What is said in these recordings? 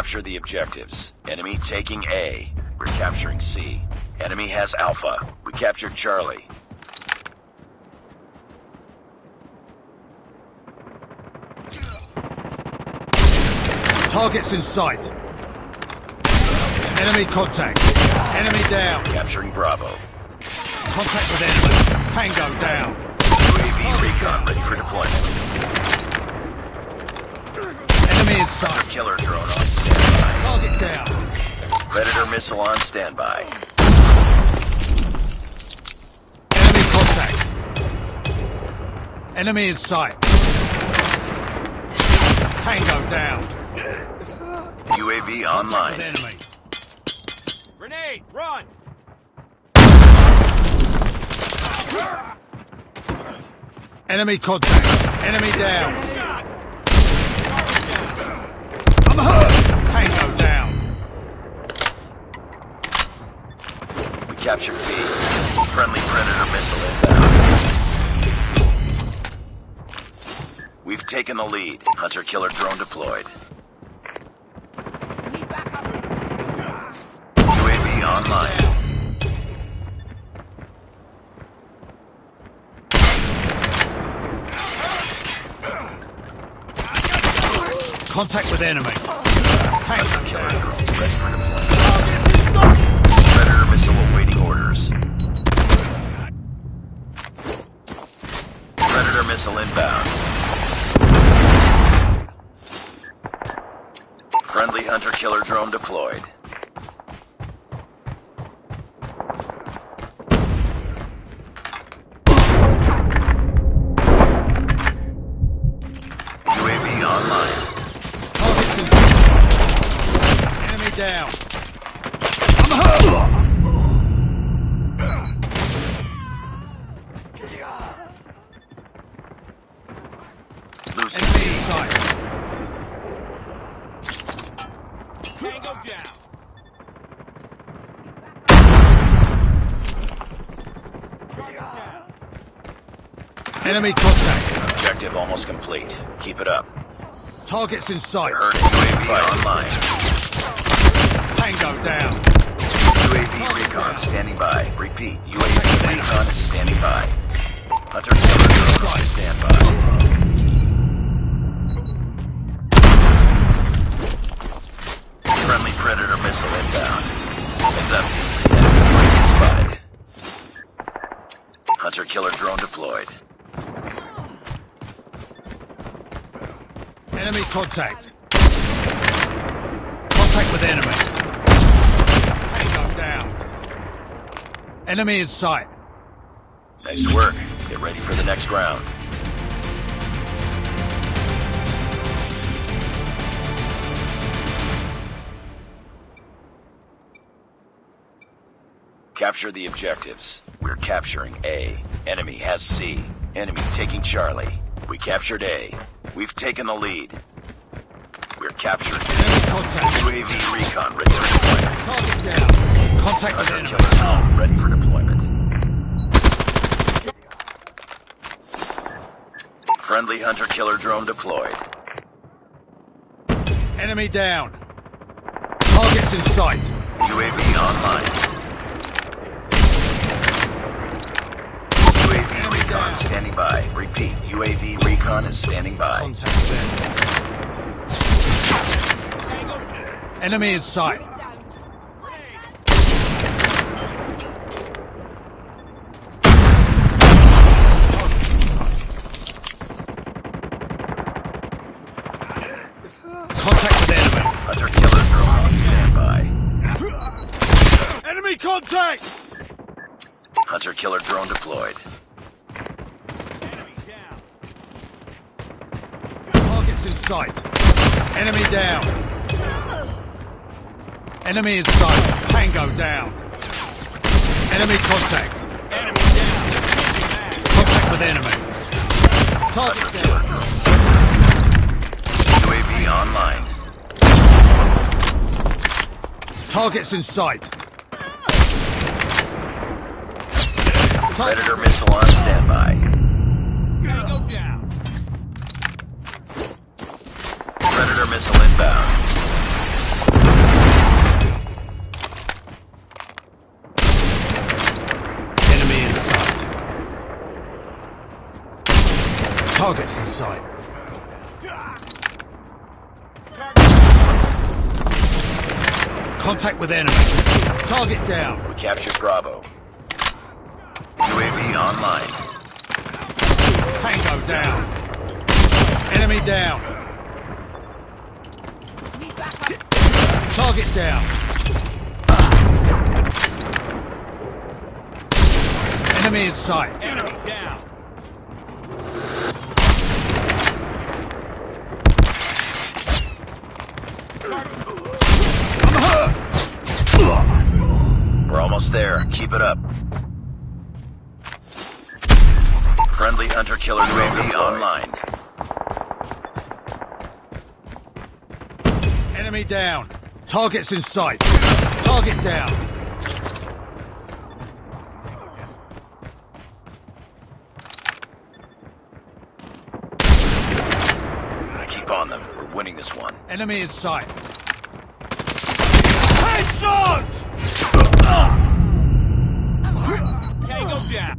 capture the objectives. Enemy taking A. We're capturing C. Enemy has Alpha. We captured Charlie. Targets in sight. Enemy contact. Enemy down. Capturing Bravo. Contact with enemy. Tango down. UAV recon ready for deployment. Enemy in sight. Killer drone on standby. Target down. Predator missile on standby. Enemy contact. Enemy in sight. Tango down. UAV online. With enemy. Grenade, run! Enemy contact. Enemy down. I'm hurt. Tango down. We captured B. Friendly Predator missile inbound. We've taken the lead. Hunter-killer drone deployed. Need backup. UAV online. Contact with enemy. Tango Hunter-killer down. drone ready for deployment. Predator missile awaiting orders. Predator missile inbound. Friendly hunter-killer drone deployed. UAV online. Targets in sight. Enemy down. I'm hurt. Losing Enemy in B. sight. Tango down. Enemy contact. Objective almost complete. Keep it up. Targets in sight. Heard UAV online. Tango down. UAV recon standing by. Repeat, UAV recon is standing by. Hunter-killer drone on standby. Friendly Predator missile inbound. Heads up, team. Enemy spotted. Hunter-killer drone deployed. Enemy contact. Contact with enemy. Tango down. Enemy in sight. Nice work. Get ready for the next round. Capture the objectives. We're capturing A. Enemy has C. Enemy taking Charlie. We captured A. We've taken the lead. We're capturing Enemy contact. UAV recon ready for deployment. Target down. Contact with enemy. Hunter-killer drone ready for deployment. Friendly hunter-killer drone deployed. Enemy down. Targets in sight. UAV online. UAV recon down. standing by. Repeat, UAV recon is standing by. Contact with enemy. Enemy in sight. Contact with enemy. Hunter-killer drone on standby. Enemy contact! Hunter-killer drone deployed. Enemy down. Targets in sight. Enemy down. Enemy in sight. Tango down. Enemy contact. Enemy down. Contact with enemy. Target Hunter-killer down. drone. UAV online. Targets in sight. Predator missile on standby. Tango down. Predator missile inbound. Targets in sight. Contact with enemy. Target down. We captured Bravo. UAV online. Tango down. Enemy down. Need backup. Target down. Enemy in sight. Enemy down. I'm hurt. We're almost there. Keep it up. Friendly hunter-killer UAV online. Enemy down. Targets in sight. Target down. Keep on them. We're winning this one. Enemy in sight. Headshot! Tango down.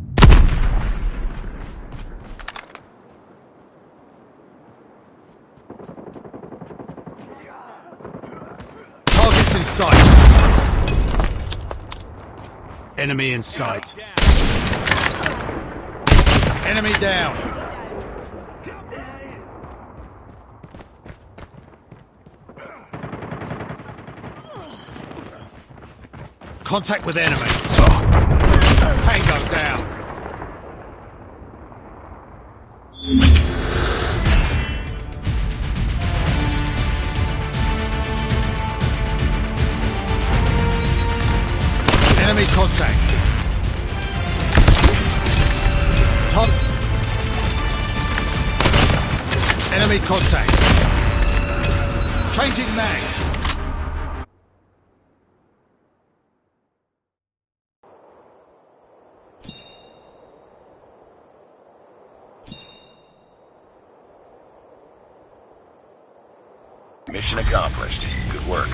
Targets in sight. Enemy in sight. Down. Enemy down. Contact with enemy. Tango down. Enemy contact. Enemy contact. Changing mag. Mission accomplished. Good work.